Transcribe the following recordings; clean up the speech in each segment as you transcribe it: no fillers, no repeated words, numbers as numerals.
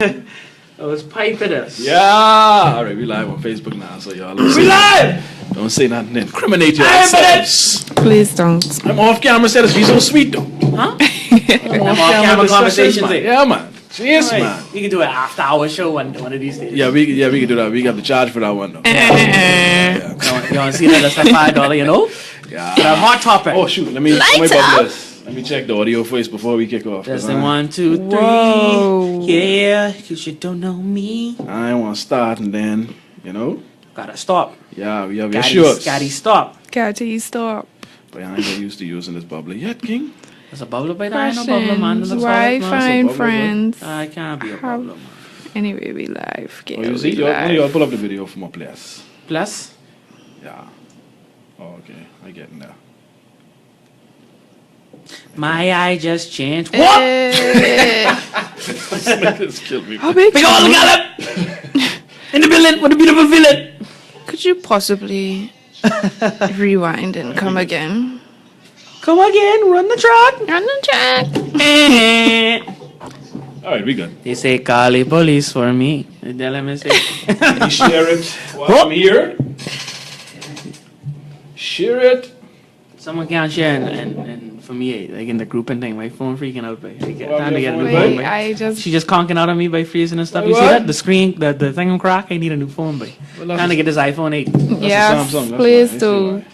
I was piping us. Yeah. All right, we live on Facebook now, so y'all. We live. Don't say nothing. Incriminate yourselves. Please don't. I'm off camera status. Be so sweet though. Huh? I'm off camera conversations. Yeah, man. Cheers, Right. man. We can do an after-hour show one of these days. Yeah, we can do that. We got to charge for that one though. You want to see that? That's like $5, you know? Yeah. But a hot topic. Oh shoot, let me Let me check the audio first before we kick off. That's the 1, 2, 3. Whoa. Yeah, because you don't know me. I want to start and then, Gotta stop. Yeah, we have your shorts. Gotta stop. Gotta stop. But I ain't get used to using this bubbly yet, King. There's a bubble by there. No bubble, man. Why find friends? I can't be a bubble, man. Anyway, we live. Oh, you see? Y'all pull up the video from up place. Plus? Yeah. Oh, okay. I get it now. My eye just changed. What? This killed me. How big? Big old gallop! In the building with a beautiful villain. Could you possibly rewind and come again? Come again, run the track. On the track. All right, we good. They say call the police for me. They tell me say. You share it while I'm here. Share it. Someone can't share and for me, like in the group and thing, my phone freaking out by. I get Well, time to get a new Wait, phone. Wait, By. I She just conking out on me by freezing and stuff. You see What? that? The screen, the thing crack. I need a new phone, by. Well, Trying to get this iPhone 8. Yes, Samsung, that's please why. I see do. why.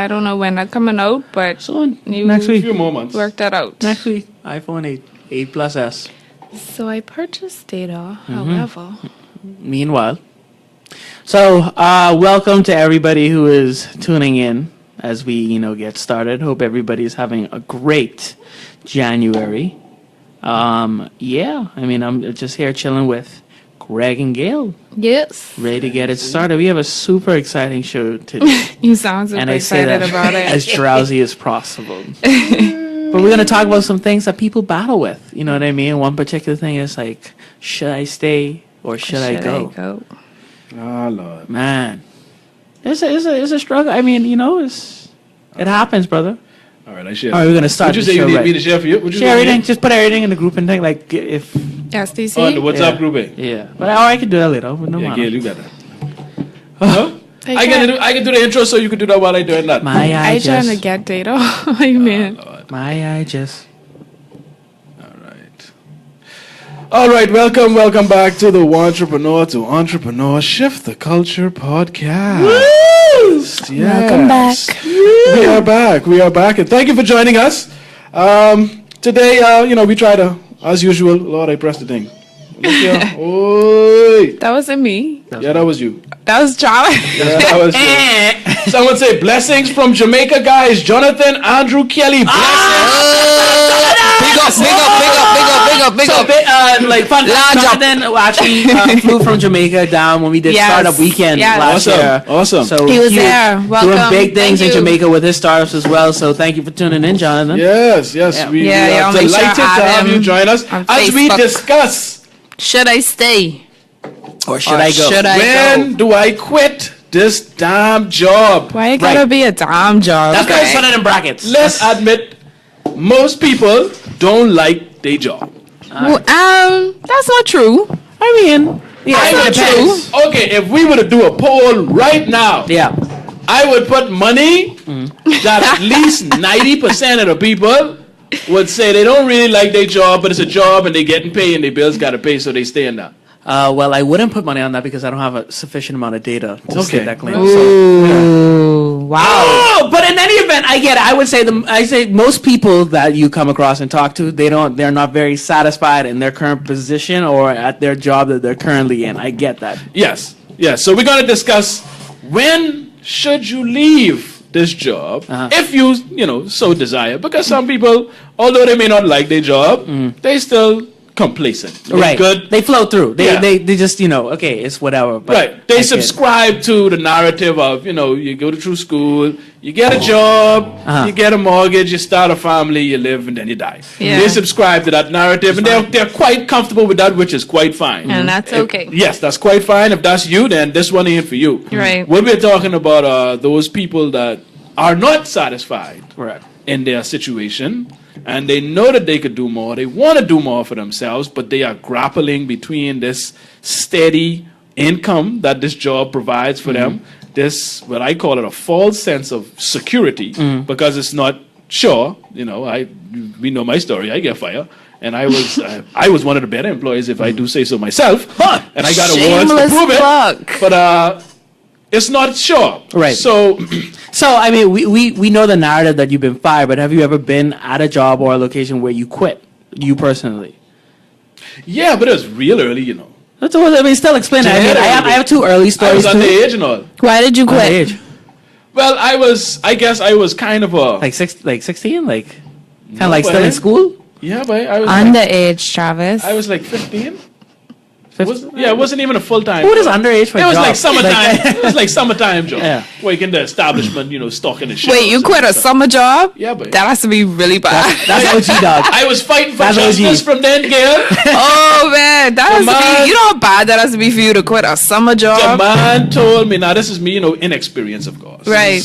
I don't know when they're coming out, but So you next A week. few more months. work that out. Next week, iPhone 8, 8 Plus S. So I purchased data, however. Meanwhile, so welcome to everybody who is tuning in as we get started. Hope everybody's having a great January. Yeah, I mean I'm just here chilling with Greg and Gail, Yes. ready to get it started. We have a super exciting show today, You sound super and I say excited that about it. as drowsy as possible. But we're gonna talk about some things that people battle with. You know what I mean? One particular thing is like, should I stay or should I go? Ah, Lord. Man, it's a struggle. I mean, it happens, brother. All right, I share. All right, we're gonna start Would you the say you show need right. me to share for you? Would you Share say everything. Just put everything in the group and thing. Like if STC? Oh, the WhatsApp Yeah. group, eh? yeah, but I can do that later. But no Yeah, matter. Gail, you got that. Huh? I I can do the intro, so you can do that while I doing that. My eye I trying to just. get data. I mean, Lord. My eye just. All right, welcome back to the Entrepreneur to Entrepreneur Shift the Culture podcast. Yes. Welcome back. We are back, and thank you for joining us. Today, we try to, as usual. Lord, I pressed the thing. Look here. Oi. that wasn't me. Yeah, that was you. That was Charlie. Yeah, that was you. Someone say blessings from Jamaica, guys. Jonathan Andrew Kelly. Blessings. Big up. Like fun. Jonathan actually flew from Jamaica down when we did Yes. startup weekend Yes. last year. Awesome. So He was there. doing Welcome. big things in Thank you. Jamaica with his startups as well. So thank you for tuning in, Jonathan. Yes. Yeah, We y'all are make sure delighted to I have am you join us on as we Facebook. discuss Should I stay? Or should I go? Should I when go? do I quit this damn job. Why it gotta be a damn job? That's why I put it in brackets. Let's admit, most people don't like their job. That's not true. I mean, yeah, I it would depends. choose. Okay, if we were to do a poll right now, Yeah. I would put money that at least 90% of the people would say they don't really like their job, but it's a job and they getting paid and their bills got to pay, so they stay in that. Well, I wouldn't put money on that because I don't have a sufficient amount of data to state that claim. Ooh, wow. Oh, but in any event, I get it. I say most people that you come across and talk to, they're not very satisfied in their current position or at their job that they're currently in. I get that. Yes. So we're going to discuss when should you leave this job if you so desire. Because some people, although they may not like their job, they still complacent. They're Right. good. They flow through. Yeah. They just, okay, it's whatever. But Right. I They get it. subscribe to the narrative of, you go to true school, you get a job, you get a mortgage, you start a family, you live, and then you die. Yeah. They subscribe to that narrative, and they're quite comfortable with that, which is quite fine. And that's okay. Yes, that's quite fine. If that's you, then this one ain't for you. Right. What we're talking about are those people that are not satisfied Right. in their situation, and they know that they could do more. They want to do more for themselves, but they are grappling between this steady income that this job provides for them, this, what I call it, a false sense of security, because it's not sure. You know, we know my story. I get fired. And I was one of the better employees, if I do say so myself. And I got awards to prove it. But it's not sure. Right. So I mean, we know the narrative that you've been fired, but have you ever been at a job or a location where you quit, you personally? Yeah, but it was real early, you know. That's what, I mean, still explain it. I have two early stories. I was underage and all. Why did you quit? Underage. Well, I guess I was kind of a... Like 16? Like, kind of like still in school? Yeah, but I was Underage, Travis. I was like 15. It wasn't even a full-time. Who is underage for a It was job? like summertime. It was like summertime job. Yeah. Working the establishment, you know, stocking the shit. Wait, you quit a summer job? Yeah, but That has to be really bad. That's OG, dog. I was fighting for That's justice OG. from then, Gail. Oh man, that has to man. be. You know how bad that has to be for you to quit a summer The job, man told me. Now this is me, you know, inexperience, of course. right?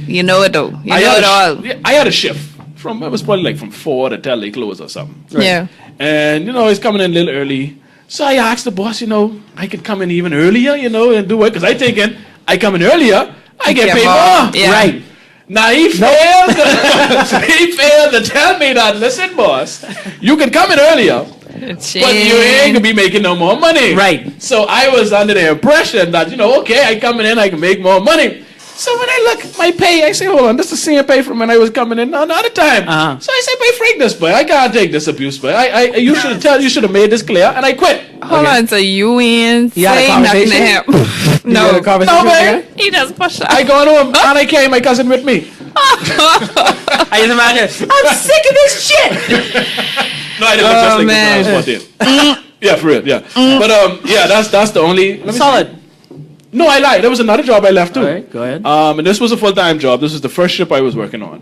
You know it though. You I know it all. I had a shift from, it was probably like from 4 to till they close or something. Yeah. And you know, he's coming in a little early. So I asked the boss, you know, I could come in even earlier, you know, and do it, because I thinking I come in earlier, I get paid more. Yeah. Right. Now he failed. He failed to tell me that. Listen, boss, you can come in earlier, but you ain't gonna be making no more money. Right. So I was under the impression that, you know, okay, I coming in, I can make more money. So when I look at my pay, I say, hold on, this is the same pay from when I was coming in another time. So I say, boy, freak this, boy. I can't take this abuse, boy. You should have made this clear, and I quit. Hold on, so you ain't You had a saying nothing to conversation? him. No, No, man. he just pushed up. I gone home, and I carry my cousin with me. I just imagine, I'm sick of this shit. No, I didn't look just like man. this when I was 14. Yeah, for real, yeah. But, yeah, that's the only... Let me Solid. No, I lied. There was another job I left too. All right, go ahead. And this was a full-time job. This was the first ship I was working on.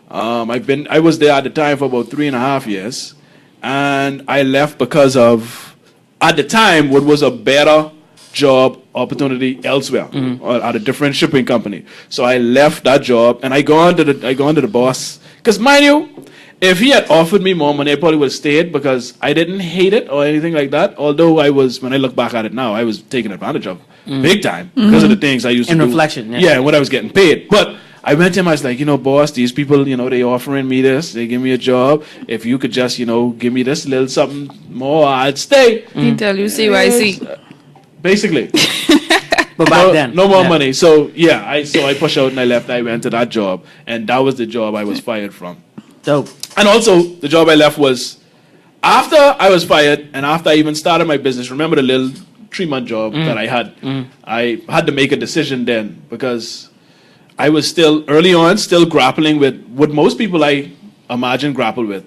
I was there at the time for about 3.5 years, and I left because of, at the time, what was a better job opportunity elsewhere, or at a different shipping company. So I left that job, and I go on to the boss, because mind you, if he had offered me more money, I probably would have stayed, because I didn't hate it or anything like that. Although when I look back at it now, I was taken advantage of big time because of the things I used to do. In reflection, yeah. Yeah, when I was getting paid. But I went to him, I was like, you know, boss, these people, you know, they offering me this, they give me a job. If you could just, you know, give me this little something more, I'd stay. He tell you CYC. Basically. But back then. No more money. So, yeah, I pushed out and I left. I went to that job. And that was the job I was fired from. Dope. And also, the job I left was after I was fired and after I even started my business. Remember the little 3-month job that I had? I had to make a decision then because I was still grappling with what most people I imagine grapple with.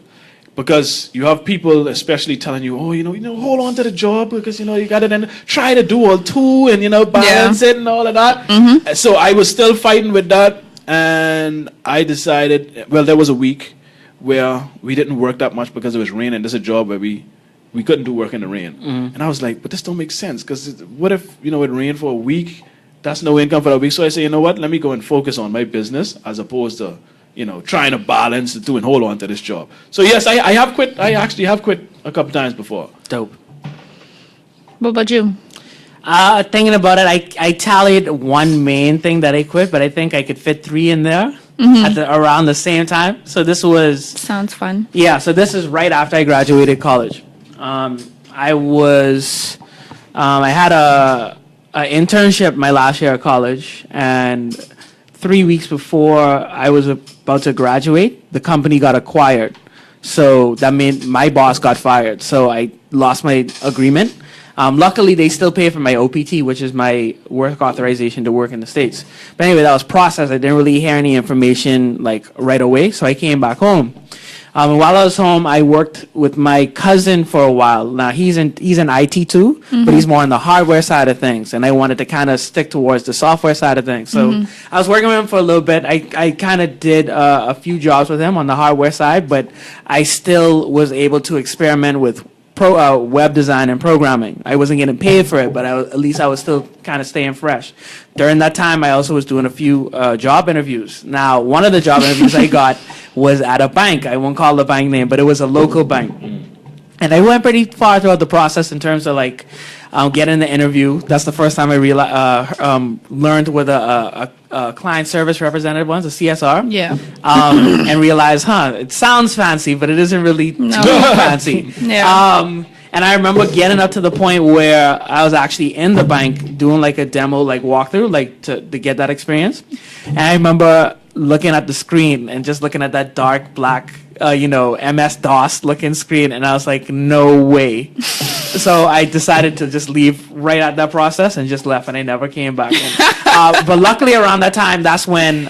Because you have people especially telling you, oh, you know, hold on to the job because, you know, you got to then try to do all two and, you know, balance it and all of that. So I was still fighting with that. And I decided, well, there was a week where we didn't work that much because it was raining. This is a job where we couldn't do work in the rain. And I was like, but this don't make sense because what if, you know, it rained for a week? That's no income for a week. So I say, you know what? Let me go and focus on my business as opposed to, you know, trying to balance the two and hold on to this job. So yes, I have quit. I actually have quit a couple times before. Dope. What about you? Thinking about it, I tallied one main thing that I quit, but I think I could fit 3 in there around the same time. So this was... Sounds fun. Yeah, so this is right after I graduated college. I had a internship my last year of college, and 3 weeks before I was about to graduate, the company got acquired. So that meant my boss got fired. So I lost my agreement. Luckily, they still pay for my OPT, which is my work authorization to work in the States. But anyway, that was processed. I didn't really hear any information like right away, so I came back home. And while I was home, I worked with my cousin for a while. Now, he's in IT too, but he's more on the hardware side of things. And I wanted to kind of stick towards the software side of things. So I was working with him for a little bit. I kind of did a few jobs with him on the hardware side, but I still was able to experiment with web design and programming. I wasn't getting paid for it, but at least I was still kind of staying fresh. During that time, I also was doing a few job interviews. Now, one of the job interviews I got was at a bank. I won't call the bank name, but it was a local bank. And I went pretty far throughout the process in terms of like getting the interview. That's the first time I learned what a client service representative was, a CSR. Yeah. And realized, it sounds fancy, but it isn't really too fancy. Yeah. And I remember getting up to the point where I was actually in the bank doing like a demo, like walkthrough, like to get that experience. And I remember looking at the screen and just looking at that dark black, MS-DOS looking screen. And I was like, no way. So I decided to just leave right at that process and just left, and I never came back. But luckily around that time, that's when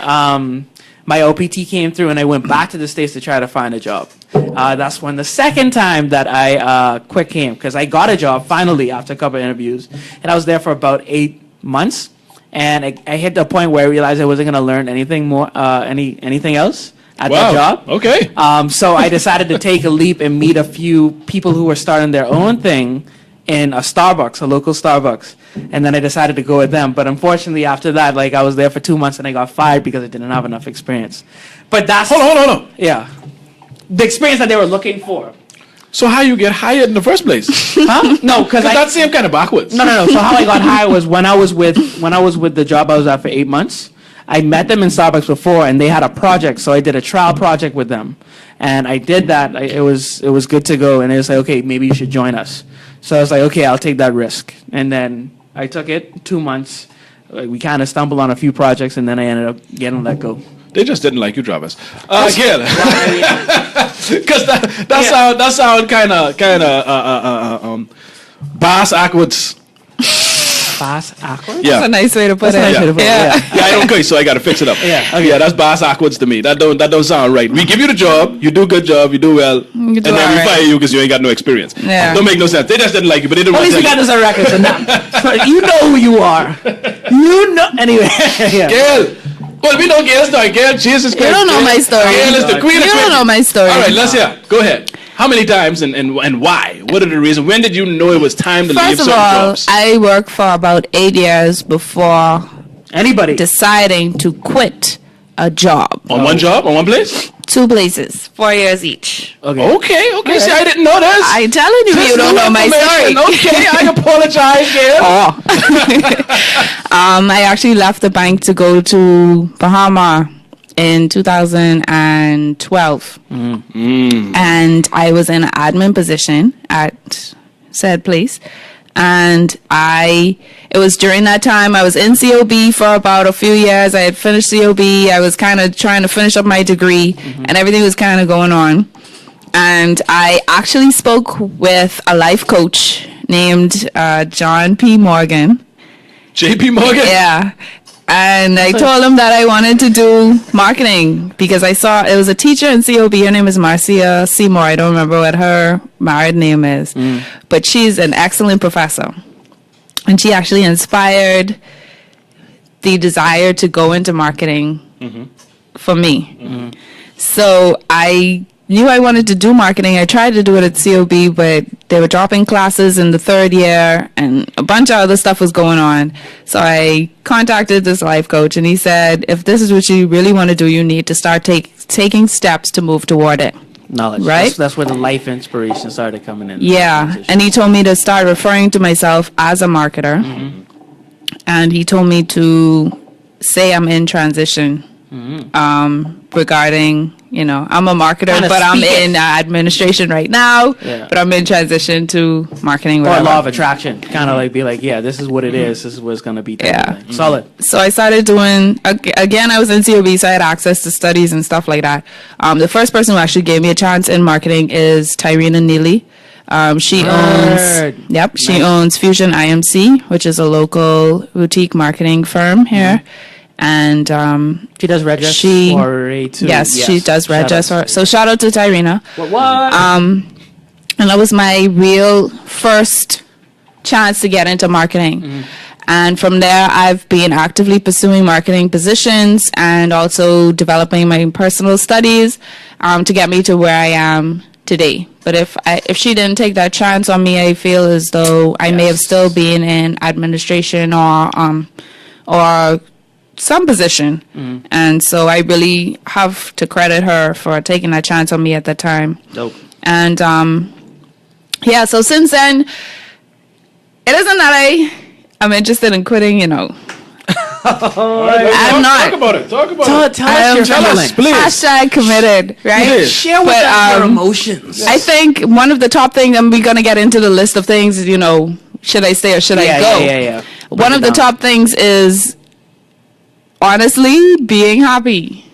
my OPT came through and I went back to the States to try to find a job. That's when the second time that I quit came, because I got a job finally after a couple of interviews, and I was there for about 8 months. And I hit the point where I realized I wasn't going to learn anything more, anything else at that job. Okay. So I decided to take a leap and meet a few people who were starting their own thing in a Starbucks, a local Starbucks. And then I decided to go with them. But unfortunately, after that, like I was there for 2 months and I got fired because I didn't have enough experience. But that's... Hold on. Yeah. The experience that they were looking for. So how you get hired in the first place? Huh? No, because that seemed kind of backwards. No. So how I got hired was when I was with the job I was at for 8 months. I met them in Starbucks before, and they had a project, so I did a trial project with them, and I did that. It was good to go, and it was like, okay, maybe you should join us. So I was like, okay, I'll take that risk, and then I took it. 2 months, we kind of stumbled on a few projects, and then I ended up getting let go. They just didn't like you, Travis. Again, because that sound kind of bass backwards. Bass backwards? Yeah. That's a nice way to put it. Yeah, I don't care, so I got to fix it up. Yeah, okay. Yeah, that's bass backwards to me. That don't sound right. We give you the job, you do a good job, you do well, and then we fire you because you ain't got no experience. Yeah. Don't make no sense. They just didn't like you, but they didn't At want least to we got this on record, so now you know who you are. You know. Anyway, yeah. Gail. Well, we know Gail's story. Gail, Jesus Christ. You don't know my story. Gail is the queen of You don't know my story. All right, let's hear. Go ahead. How many times and why? What are the reasons? When did you know it was time to leave First of certain all, jobs? I worked for about 8 years before Anybody? deciding to quit a job. On one job? On one place? 2 places, 4 years each. Okay. See, I didn't know this. I telling you, you don't know my story. Okay, I apologize, Gail. I actually left the bank to go to Bahama in 2012. And I was in an admin position at said place. And it was during that time, I was in COB for about a few years. I had finished COB. I was kind of trying to finish up my degree, and everything was kind of going on. And I actually spoke with a life coach named John P. Morgan. JP Morgan? Yeah. And I told him that I wanted to do marketing because I saw it was a teacher in COB. Her name is Marcia Seymour. I don't remember what her married name is, but she's an excellent professor. And she actually inspired the desire to go into marketing for me. So I knew I wanted to do marketing. I tried to do it at COB, but they were dropping classes in the 3rd year and a bunch of other stuff was going on. So I contacted this life coach and he said, if this is what you really want to do, you need to start taking steps to move toward it. Knowledge. Right? That's where the life inspiration started coming in. Yeah. And he told me to start referring to myself as a marketer. And he told me to say I'm in transition regarding, I'm a marketer, but I'm in administration right now, but I'm in transition to marketing. Or law of attraction. Kind of like be like, yeah, this is what it is. This is what it's going to be. Yeah. Solid. So I started doing, again, I was in COB, so I had access to studies and stuff like that. The first person who actually gave me a chance in marketing is Tyrena Neely. She owns Fusion IMC, which is a local boutique marketing firm here. And she does Regis too. Yes, she does Regis. So shout out to Tyrena. What? And that was my real first chance to get into marketing. And from there, I've been actively pursuing marketing positions and also developing my personal studies to get me to where I am today. But if she didn't take that chance on me, I feel as though I may have still been in administration or some position. And so I really have to credit her for taking that chance on me at that time. Dope. And yeah, so since then, it isn't that I'm interested in quitting, you know. I'm not. Talk about it. Talk about it. Tell us your feeling. Please. Hashtag committed, right? Please. Share with us your emotions. I think one of the top things, and we're going to get into the list of things, you know, should I stay or should I go? Yeah. One of the top things is honestly being happy.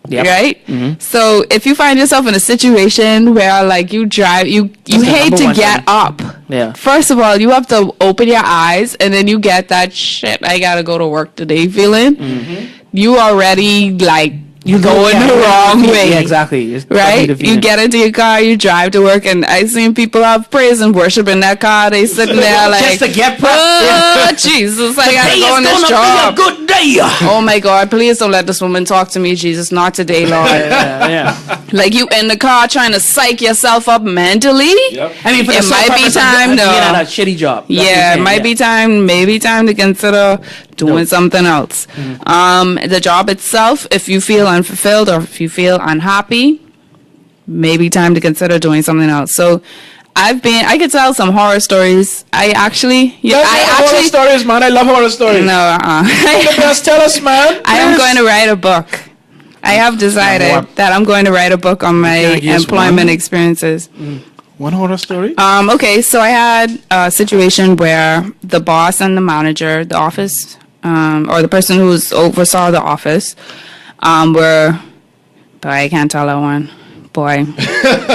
Yep. Right? So if you find yourself in a situation where like you hate to get up. Yeah. First of all, you have to open your eyes and then you get that shit, I gotta go to work today feeling. You already like you going the wrong way. Yeah, exactly. It's right? totally You get into your car, you drive to work, and I've seen people have praise and worship in that car. They sitting there like, just to get oh, Jesus, I gotta go on this job. Be a good day. Oh my God, please don't let this woman talk to me, Jesus. Not today, Lord. Yeah. Like you in the car trying to psych yourself up mentally. Yep. I mean, for It the might be time to to- get at a shitty job. Yeah, it might be time, maybe time to consider doing something else. The job itself, if you feel unfulfilled or if you feel unhappy, maybe time to consider doing something else. So I could tell some horror stories. Horror stories, man. I love horror stories. No, Just tell us, man. I am Please. going to write a book. I have decided that I'm going to write a book on my Okay, yes, employment one. experiences. One horror story? Okay, so I had a situation where the boss and the manager, the office, or the person who oversaw the office, were, but I can't tell that one. Boy.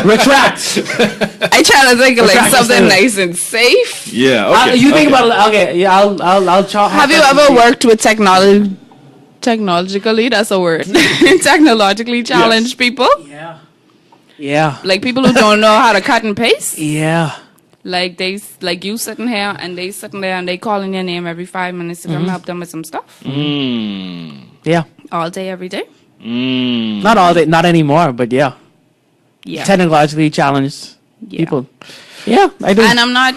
Retract. I try to think of like Retract something yourself. nice and safe. Yeah, okay. You think about it. Okay, yeah, I'll chop. Have you ever worked with technologically? That's a word. Technologically challenged people? Yeah. Like people who don't know how to cut and paste? Yeah. Like you sitting here and they sitting there and they calling your name every 5 minutes to come help them with some stuff. Yeah. All day, every day. Not all day, not anymore, but yeah. Yeah. Technologically challenged Yeah. people. Yeah, I do. And I'm not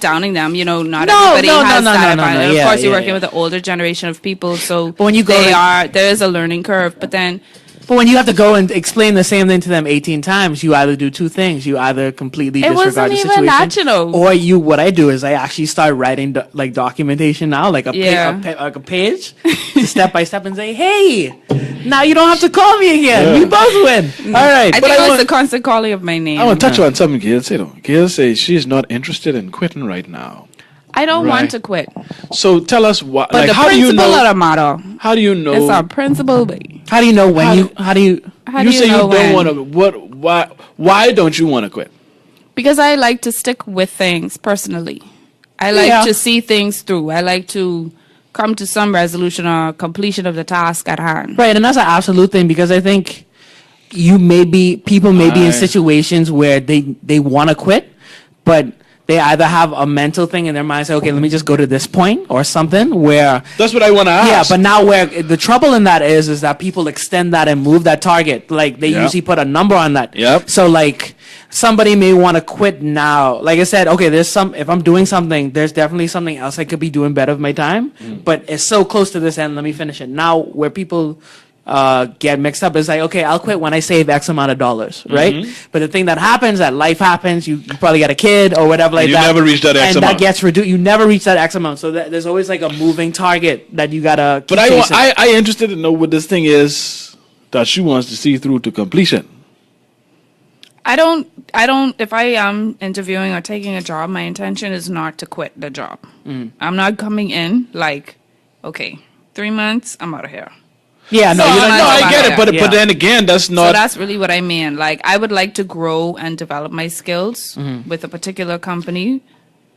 downing them. You know, not No, everybody no, has no, that. no, advantage. no. Of Yeah, course, you're yeah, working yeah. with the older generation of people, so But when you go there is a learning curve. But then, But when you have to go and explain the same thing to them 18 times, you either do two things. You either completely It disregard wasn't the even situation, that, you know. or what I do is I actually start writing like documentation now, like a page, step by step, and say, hey, now you don't have to call me again. Yeah. We both win. All right. I think it was the constant calling of my name. I want to touch on something Gail said. Gail says she's not interested in quitting right now. I don't Right. want to quit. So tell us what. But Like, the how do you principle know? of the motto, How do you know? it's our principle, baby. How do you know when How- you? How do you? How you do say you know you don't when? want to. Why don't you want to quit? Because I like to stick with things personally. I like Yeah. to see things through. I like to come to some resolution or completion of the task at hand. Right, and that's an absolute thing because I think people may be in situations where they want to quit, but they either have a mental thing in their mind, say, okay, let me just go to this point or something where. That's what I want to ask. Yeah, but now where the trouble in that is that people extend that and move that target. Like they Yep. usually put a number on that. Yep. So like somebody may want to quit now. Like I said, okay, if I'm doing something, there's definitely something else I could be doing better with my time. But it's so close to this end, let me finish it. Now where people get mixed up is like, okay, I'll quit when I save X amount of dollars, right? But the thing that happens, that life happens, you probably got a kid or whatever like you that. never reach that X and amount. that gets reduced. You never reach that X amount. So there's always like a moving target that you gotta keep But chasing. I interested to know what this thing is that she wants to see through to completion. I don't, if I am interviewing or taking a job, my intention is not to quit the job. I'm not coming in like, okay, 3 months, I'm out of here. Yeah, no, So you don't I'm know. not- I get it, but Yeah. then again, that's So not. that's really what I mean. Like, I would like to grow and develop my skills with a particular company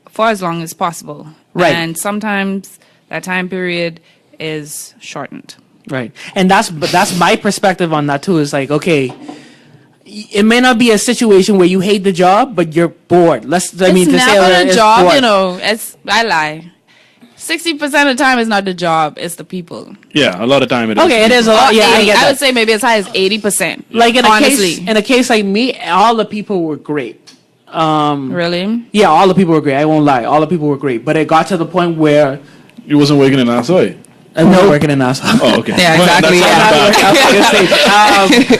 for as long as possible. Right. And sometimes that time period is shortened. Right, and that's my perspective on that too. Is like, okay, it may not be a situation where you hate the job, but you're bored. It's never the it's job, bored. you know. I lie. 60% of the time is not the job, it's the people. Yeah, a lot of time it is. Okay, it is a lot. Yeah, I get I that. would say maybe as high as 80%. Like honestly. in a case like me, all the people were great. Really? Yeah, all the people were great. I won't lie, all the people were great. But it got to the point where You wasn't working in Nassau. No, working in NASA. Oh, okay. Yeah, Well, exactly,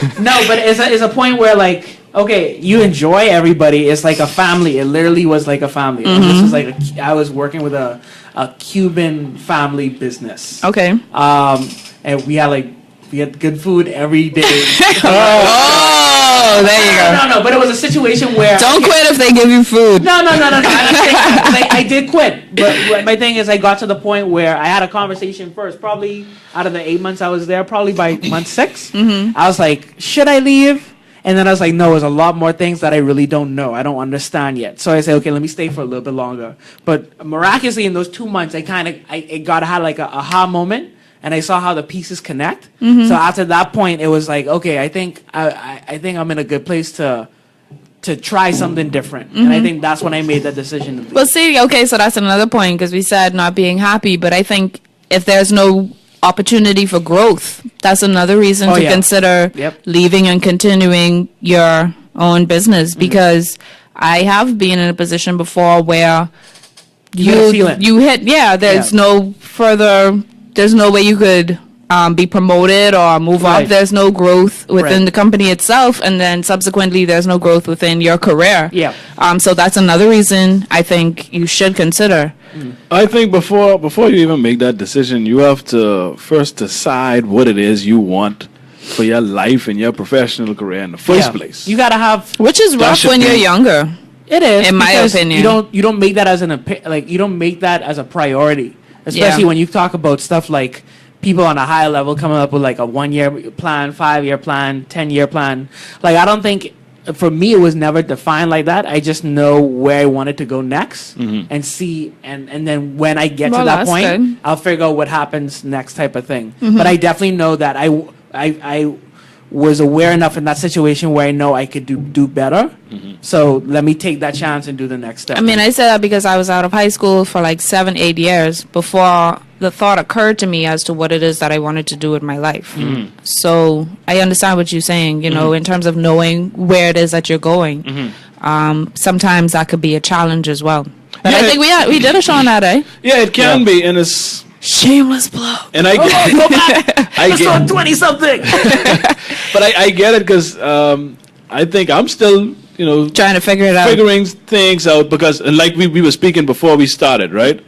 that's No, but it's a point where like, okay, you enjoy everybody. It's like a family. It literally was like a family. And this was like I was working with a Cuban family business. Okay. And we had good food every day. Oh, there you go. No, but it was a situation where Don't quit if they give you food. No. I did quit, but my thing is, I got to the point where I had a conversation first. Probably out of the 8 months I was there, probably by month 6, I was like, should I leave? And then I was like, no, there's a lot more things that I really don't know. I don't understand yet. So I said, okay, let me stay for a little bit longer. But miraculously, in those 2 months, I had like a aha moment. And I saw how the pieces connect. So after that point, it was like, okay, I think I'm in a good place to try something different. And I think that's when I made that decision to leave. Well, see, okay, so that's another point because we said not being happy, but I think if there's no opportunity for growth, that's another reason to consider leaving and continuing your own business, because I have been in a position before where you hit, there's no further, there's no way you could be promoted or move up. There's no growth within the company itself, and then subsequently there's no growth within your career. So that's another reason I think you should consider. I think before you even make that decision, you have to first decide what it is you want for your life and your professional career in the first place. You gotta have, which is rough when you're younger. It is, in my opinion. You don't make that as you don't make that as a priority, especially when you talk about stuff like people on a higher level coming up with like a 1-year plan, 5-year plan, 10-year plan. Like, I don't think, for me, it was never defined like that. I just know where I wanted to go next and see, and then when I get to that point, good. I'll figure out what happens next type of thing. But I definitely know that I was aware enough in that situation where I know I could do better. So let me take that chance and do the next step. I mean, I said that because I was out of high school for like 7-8 years before the thought occurred to me as to what it is that I wanted to do with my life. So I understand what you're saying, you know, in terms of knowing where it is that you're going. Sometimes that could be a challenge as well. But I think we did a show on that, eh? Yeah, it can be, and it's shameless plug. And I get, go back. I get 20 something. But I get it because I think I'm still, trying to figure it out, figuring things out, because like we were speaking before we started, right?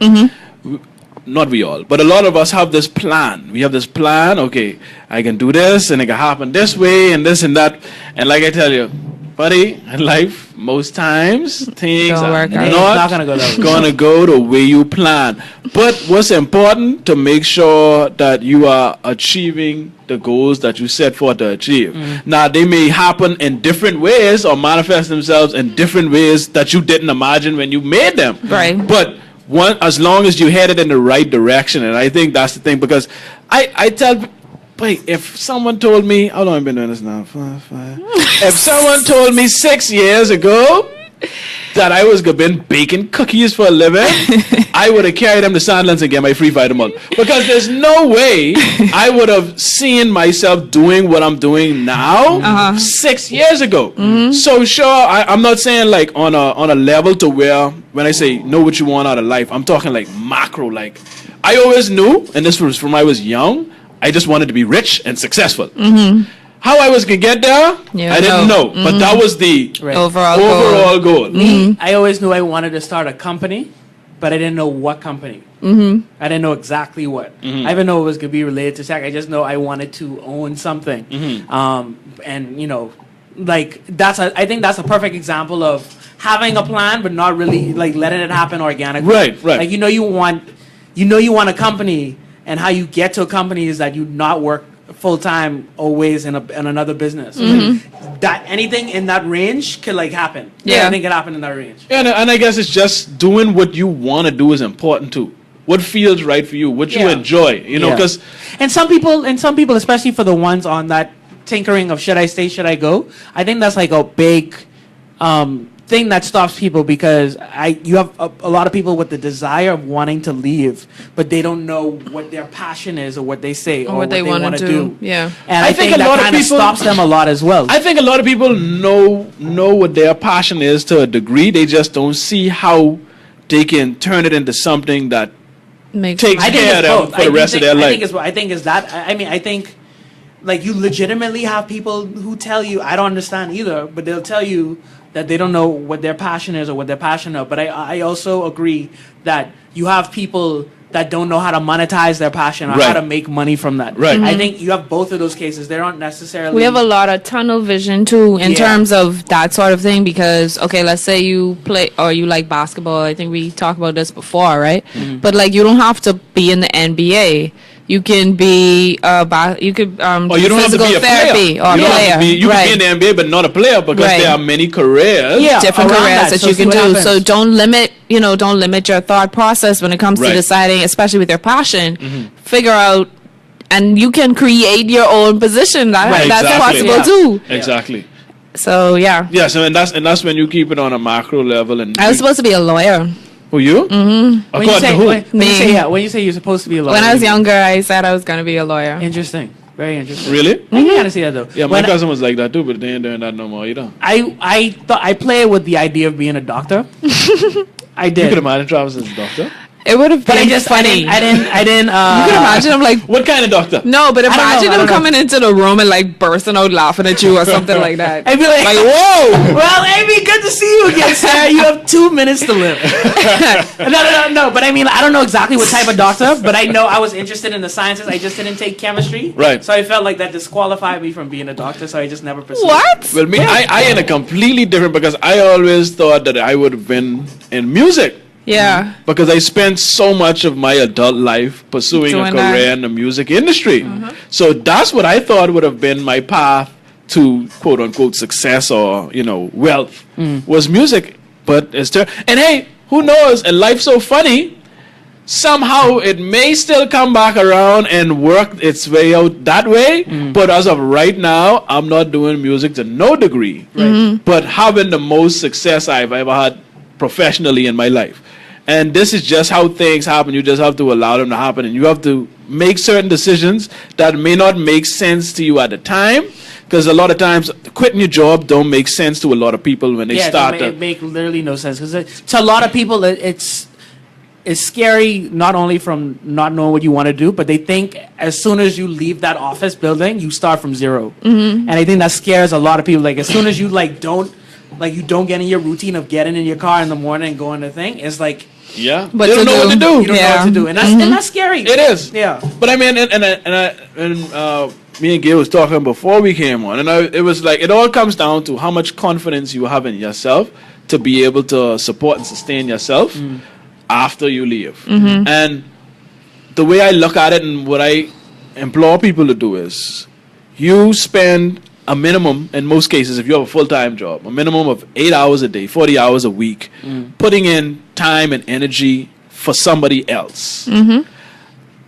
Not we all, but a lot of us have this plan. We have this plan. Okay, I can do this, and it can happen this way, and this and that. And like I tell you, buddy, in life, most times things are not gonna go the way you plan. But what's important to make sure that you are achieving the goals that you set forth to achieve. Now, they may happen in different ways or manifest themselves in different ways that you didn't imagine when you made them. Right. But as long as you headed in the right direction, and I think that's the thing, because I tell. Wait, if someone told me, how long have I been doing this now? 5. If someone told me 6 years ago that I was been baking cookies for a living, I would have carried them to Sandlands and get my free vitamin. Because there's no way I would have seen myself doing what I'm doing now 6 years ago. So sure, I'm not saying like on a level to where when I say know what you want out of life, I'm talking like macro. Like I always knew, and this was from I was young, I just wanted to be rich and successful. How I was going to get there, I didn't know. But that was the overall goal. Me, I always knew I wanted to start a company, but I didn't know what company. I didn't know exactly what. I didn't know it was going to be related to tech. I just know I wanted to own something. And, like, I think that's a perfect example of having a plan, but not really, like, letting it happen organically. Right. Like, you want a company, and how you get to a company is that you not work full-time always in another business. That anything in that range could like happen. Anything can happen in that range. And I guess it's just doing what you want to do is important too. What feels right for you, what you enjoy, because and some people, especially for the ones on that tinkering of should I stay, should I go, I think that's like a big thing that stops people, because you have a lot of people with the desire of wanting to leave, but they don't know what their passion is or what they say or what they want to do. Yeah, and I think that kind of stops them a lot as well. I think a lot of people know what their passion is to a degree. They just don't see how they can turn it into something that Makes takes I think care of it's them both. for the rest of their life. I think it's that. I mean, I think like you legitimately have people who tell you, I don't understand either, but they'll tell you that they don't know what their passion is or what they're passionate of. But I also agree that you have people that don't know how to monetize their passion or how Right. to make money from that. Right. I think you have both of those cases. They aren't necessarily. We have a lot of tunnel vision too in Yeah. terms of that sort of thing because okay, let's say you play or you like basketball. I think we talked about this before, right? But like you don't have to be in the NBA. You can be you could Or do you don't have to physical be a therapy player. or You a don't have player. to be, you right. can be in the NBA, but not a player because Right. there are many careers. Yeah. different around careers that, that so you see can what do. happens. So don't limit your thought process when it comes Right. to deciding, especially with your passion. Figure out, and you can create your own position. Right, That's exactly. possible too. Exactly. So yeah, Yeah, so and that's when you keep it on a macro level. And I was supposed to be a lawyer. who you? Mm-hmm. when you According say to who? when you say you're supposed to be a lawyer. When I was younger, I said I was going to be a lawyer. Interesting. Very interesting. Really? I can kind of see that though. Yeah, my When cousin was like that too, but they ain't doing that no more either. I thought I played with the idea of being a doctor. I You did. could imagine Travis as a doctor. It would have But been I just funny. I didn't you could imagine him like. What kind of doctor? No, but don't know, imagine I him don't know. coming into the room and like bursting out laughing at you or something like that. I'd be like, Whoa! well, Amy, good to see you again, Sarah. You have 2 minutes to live. No. But I mean, I don't know exactly what type of doctor, but I know I was interested in the sciences. I just didn't take chemistry. Right. So I felt like that disqualified me from being a doctor, so I just never pursued it. What? Well, me, I in a completely different because I always thought that I would have been in music. Yeah. Because I spent so much of my adult life pursuing a Doing career that. in the music industry. So that's what I thought would have been my path to quote unquote success or, wealth was music. But and hey, who knows? And life's so funny. Somehow it may still come back around and work its way out that way. But as of right now, I'm not doing music to no degree. But having the most success I've ever had professionally in my life. And this is just how things happen. You just have to allow them to happen. And you have to make certain decisions that may not make sense to you at the time. Because a lot of times, quitting your job don't make sense to a lot of people when they start it make literally no sense because to a lot of people it's scary not only from not knowing what you want to do, but they think as soon as you leave that office building, you start from zero. And I think that scares a lot of people. Like as soon as you don't get in your routine of getting in your car in the morning and going to thing, it's like Yeah, What they don't to know what to do. do. you don't know what to do, and that's scary. It is. Yeah. But I mean, me and Gail was talking before we came on, and it was like it all comes down to how much confidence you have in yourself to be able to support and sustain yourself after you leave. And the way I look at it and what I implore people to do is you spend a minimum, in most cases, if you have a full-time job, a minimum of 8 hours a day, 40 hours a week, putting in time and energy for somebody else.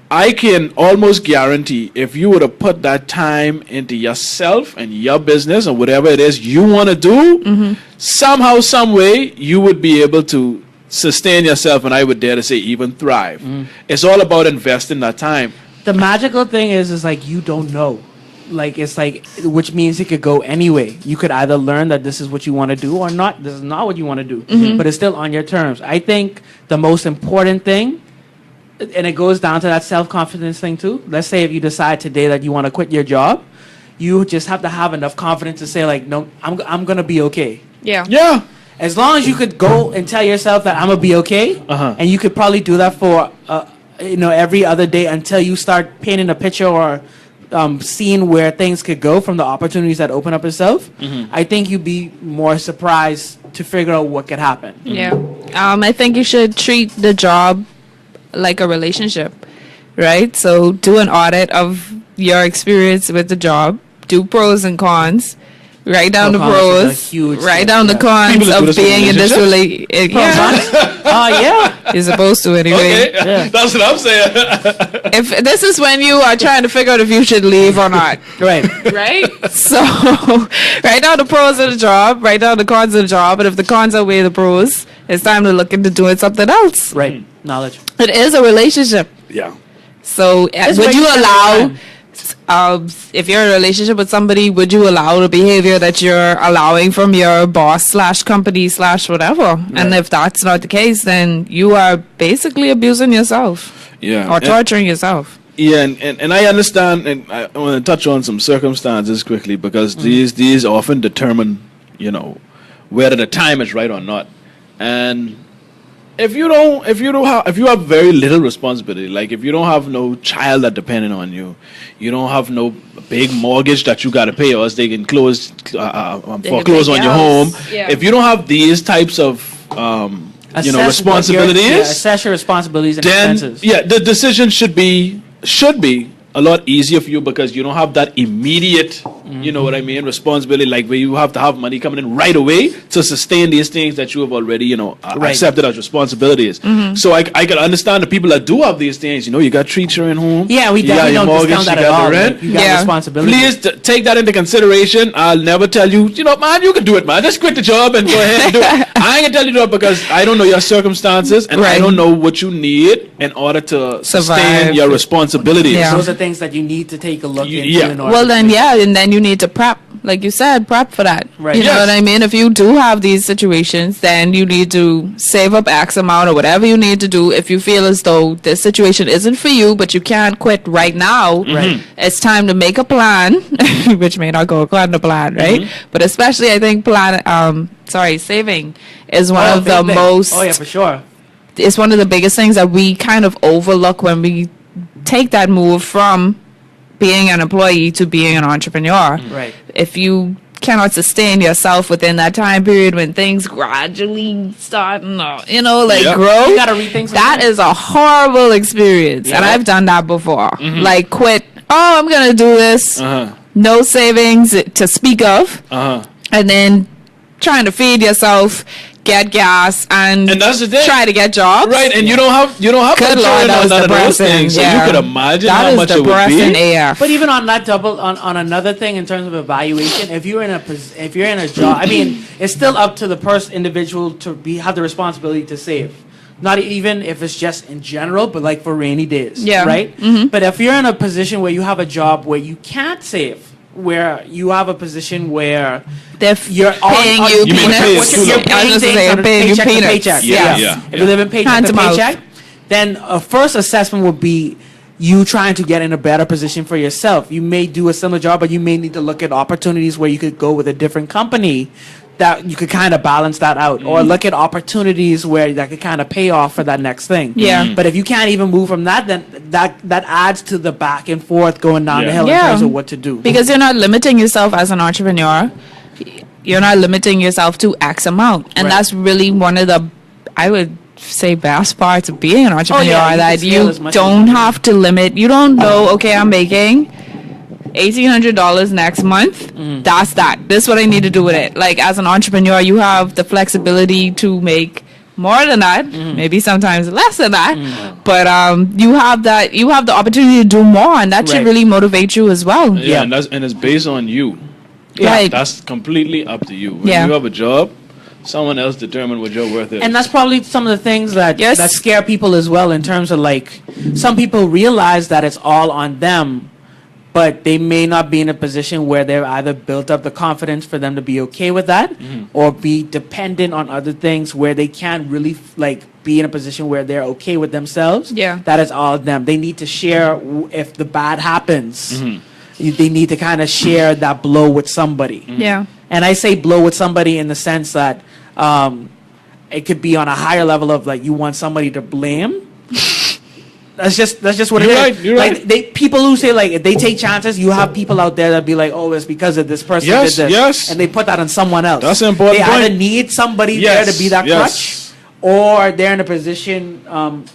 I can almost guarantee if you were to put that time into yourself and your business or whatever it is you want to do, somehow, some way, you would be able to sustain yourself, and I would dare to say even thrive. It's all about investing that time. The magical thing is like you don't know. Like it's like, which means it could go anyway. You could either learn that this is what you want to do or not. This is not what you want to do, but it's still on your terms. I think the most important thing, and it goes down to that self-confidence thing too. Let's say if you decide today that you want to quit your job, you just have to have enough confidence to say like, no, I'm gonna be okay. Yeah. Yeah. As long as you could go and tell yourself that I'm gonna be okay, and you could probably do that for every other day until you start painting a picture or seeing where things could go from the opportunities that open up itself. I think you'd be more surprised to figure out what could happen. Yeah. I think you should treat the job like a relationship, right? So do an audit of your experience with the job, do pros and cons, write down the Cons is a pros, huge write thing, down the cons People do of this with being in this relationships? relationship. Yeah, Yeah. you're supposed to anyway. Okay. That's what I'm saying. If this is when you are trying to figure out if you should leave or not. Right. Right? So write down the pros of the job, write down the cons of the job, and if the cons outweigh the pros, it's time to look into doing something else. Right. Knowledge. It is a relationship. Yeah. So It's would where you you spend allow, your if you're in a relationship with somebody, would you allow the behavior that you're allowing from your boss / company / whatever? And if that's not the case, then you are basically abusing yourself. Yeah. or torturing yourself. Yeah, and I understand, and I want to touch on some circumstances quickly because these often determine, whether the time is right or not. And if you have very little responsibility, like if you don't have no child that depending on you, you don't have no big mortgage that you got to pay, or else they can foreclose on your home. Yeah. If you don't have these types of responsibilities, assess your responsibilities and then expenses. the decision should be a lot easier for you because you don't have that immediate, responsibility, like where you have to have money coming in right away to sustain these things that you have already, accepted as responsibilities. So I can understand the people that do have these things. You got 3 children home. Yeah, we you got definitely your don't mortgage, discount you that at got all. the rent. Like, you got responsibility. Please take that into consideration. I'll never tell you, man, you can do it, man. Just quit the job and go ahead and do it. I ain't gonna tell you that because I don't know your circumstances and I don't know what you need in order to sustain your responsibilities. Yeah. Those are things that you need to take a look into. Yeah. In order Well, to then, and then you need to prep. Like you said, prep for that. Right. You know Yes. what I mean? If you do have these situations, then you need to save up X amount or whatever you need to do. If you feel as though this situation isn't for you, but you can't quit right now, it's time to make a plan, which may not go according to plan, right? But especially, I think saving is one of the most. Oh yeah, for sure. It's one of the biggest things that we kind of overlook when we take that move from being an employee to being an entrepreneur. Right. If you cannot sustain yourself within that time period when things gradually start, grow, You gotta rethink that is a horrible experience. And I've done that before. Like quit, I'm going to do this. No savings to speak of. And then trying to feed yourself, get gas, and that's the thing. try to get jobs. Right, and you don't have Good Lord, that was none of those depressing. things. So you could imagine that how is much it would depressing be. AF. But even on that on another thing in terms of evaluation, if you're in a job, I mean, it's still up to the individual to have the responsibility to save. Not even if it's just in general, but like for rainy days. Yeah. Right. But if you're in a position where you have a job where you can't save, where you have a position where They're you're paying you You mean peanuts. pay us too you're low. I was paying just things saying, on a paying you paycheck to peanuts. paycheck. Yeah, Yes. yeah. If you live in paycheck Hand to to mouth. paycheck, then a first assessment would be you trying to get in a better position for yourself. You may do a similar job, but you may need to look at opportunities where you could go with a different company that you could kind of balance that out, or look at opportunities where that could kind of pay off for that next thing. Yeah. But if you can't even move from that, then that adds to the back and forth going down the hill in Yeah. terms of what to do. Because you're not limiting yourself as an entrepreneur. You're not limiting yourself to X amount. And Right. that's really one of the, I would say, best parts of being an entrepreneur, you can that scale you as much as don't you have to limit. You don't know, okay, I'm making $1,800 next month. That's that. This is what I need to do with it. Like, as an entrepreneur, you have the flexibility to make more than that, maybe sometimes less than that, but you have the opportunity to do more, and that should Right. really motivate you as well. Yeah, and it's based on you. Right. That's completely up to you. When Yeah. you have a job, someone else determine what your worth is. And that's probably some of the things that Yes. that scare people as well, in terms of like some people realize that it's all on them, but they may not be in a position where they've either built up the confidence for them to be okay with that, or be dependent on other things where they can't really be in a position where they're okay with themselves. Yeah. That is all of them. They need to share if the bad happens. They need to kind of share that blow with somebody. Yeah. And I say blow with somebody in the sense that it could be on a higher level of like you want somebody to blame. That's just what You're it is. right, you're like right. people who say like if they take chances, you have people out there that be like, oh, it's because of this person Yes, did this, yes. and they put that on someone else. That's an important They point. either need somebody Yes, there to be that yes. crutch, or they're in a position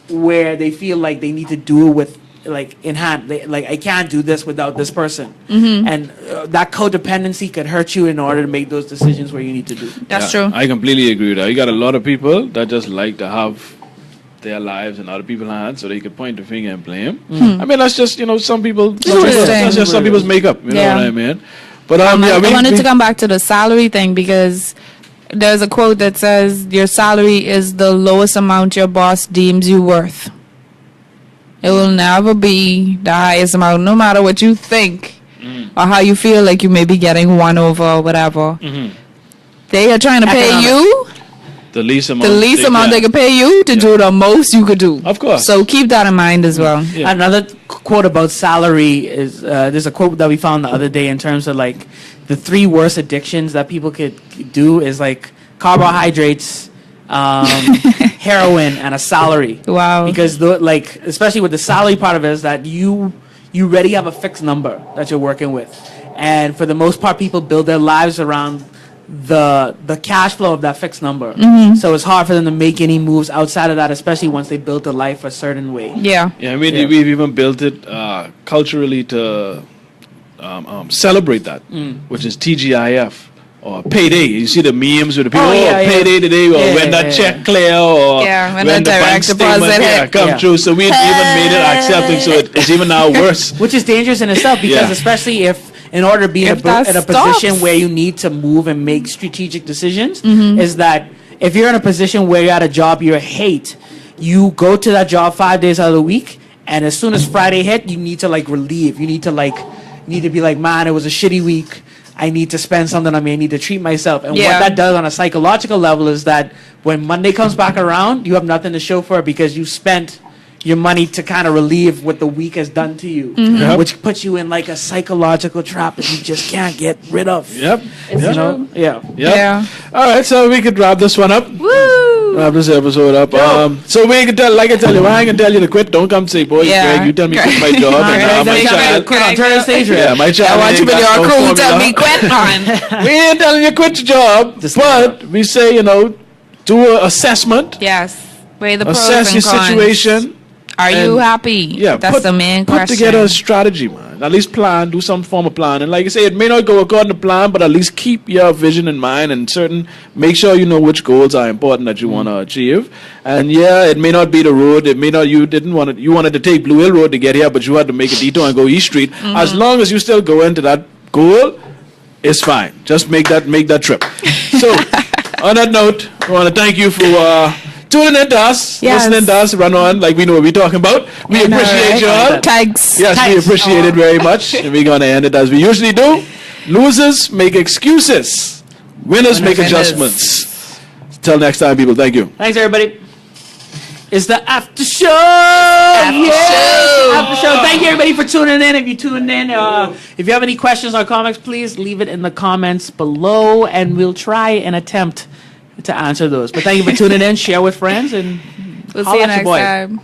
where they feel like they need to do it with like in hand. I can't do this without this person, and that codependency could hurt you in order to make those decisions where you need to do. That's Yeah, true. I completely agree with that. You got a lot of people that just like to have their lives in other people's hands so they could point the finger and blame. I mean, that's just, some people, that's just some people's makeup, you know Yeah. what I mean? But I wanted to come back to the salary thing, because there's a quote that says your salary is the lowest amount your boss deems you worth. It will never be the highest amount, no matter what you think or how you feel like you may be getting one over or whatever. They are trying to pay Economic. you the least amount. They could pay you to do the most you could do. Of course. So keep that in mind as well. Yeah. Another quote about salary is there's a quote that we found the other day in terms of like the 3 worst addictions that people could do is like carbohydrates, heroin, and a salary. Wow. Because like especially with the salary part of it is that you already have a fixed number that you're working with, and for the most part, people build their lives around the cash flow of that fixed number. So it's hard for them to make any moves outside of that, especially once they built their life a certain way. Yeah. Yeah, I mean, we've even built it culturally to celebrate that, which is TGIF or payday. You see the memes with the people, payday today, or when that check clear, or when when the the bank direct deposit statement come through. So we even made it accepting, so it's even now worse. Which is dangerous in itself because especially if in order to be in a position where you need to move and make strategic decisions, is that if you're in a position where you're at a job you hate, you go to that job 5 days out of the week, and as soon as Friday hit, you need to like relieve. You need to be like, man, it was a shitty week. I need to spend something on me. I need to treat myself. And what that does on a psychological level is that when Monday comes back around, you have nothing to show for it because you spent your money to kind of relieve what the week has done to you, which puts you in like a psychological trap that you just can't get rid of. Yep. You know? Yeah. All right, so we could wrap this one up. Woo! Wrap this episode up. So we can tell, like I tell you, I can tell you to quit. Don't come say, boy, Greg, you tell me to quit my job. And my child. Quit on turn the stage. Yeah, my child. I want you with your crew tell me quit on. We ain't telling you quit your job, but we say, do an assessment. Yes. Weigh the pros Assess and your cons. situation. Are you happy? Yeah, That's the main question. Put together a strategy, man. At least plan, do some form of plan. And like I say, it may not go according to plan, but at least keep your vision in mind and make sure you know which goals are important that you want to achieve. And it may not be the road. It may not, you wanted to take Blue Hill Road to get here, but you had to make a detour and go East Street. As long as you still go into that goal, it's fine. Just make that trip. So, on that note, I want to thank you for tuning in to us, listening to us, run on like we know what we're talking about. We appreciate y'all. Thanks. Yes, we appreciate it very much. And we're going to end it as we usually do. Losers make excuses. Winners make adjustments. Till next time, people. Thank you. Thanks, everybody. It's the after show. After show. Thank you, everybody, for tuning in. If you tuned in, if you have any questions or comments, please leave it in the comments below, and we'll try and attempt to answer those. But thank you for tuning in. Share with friends, and we'll see you next time.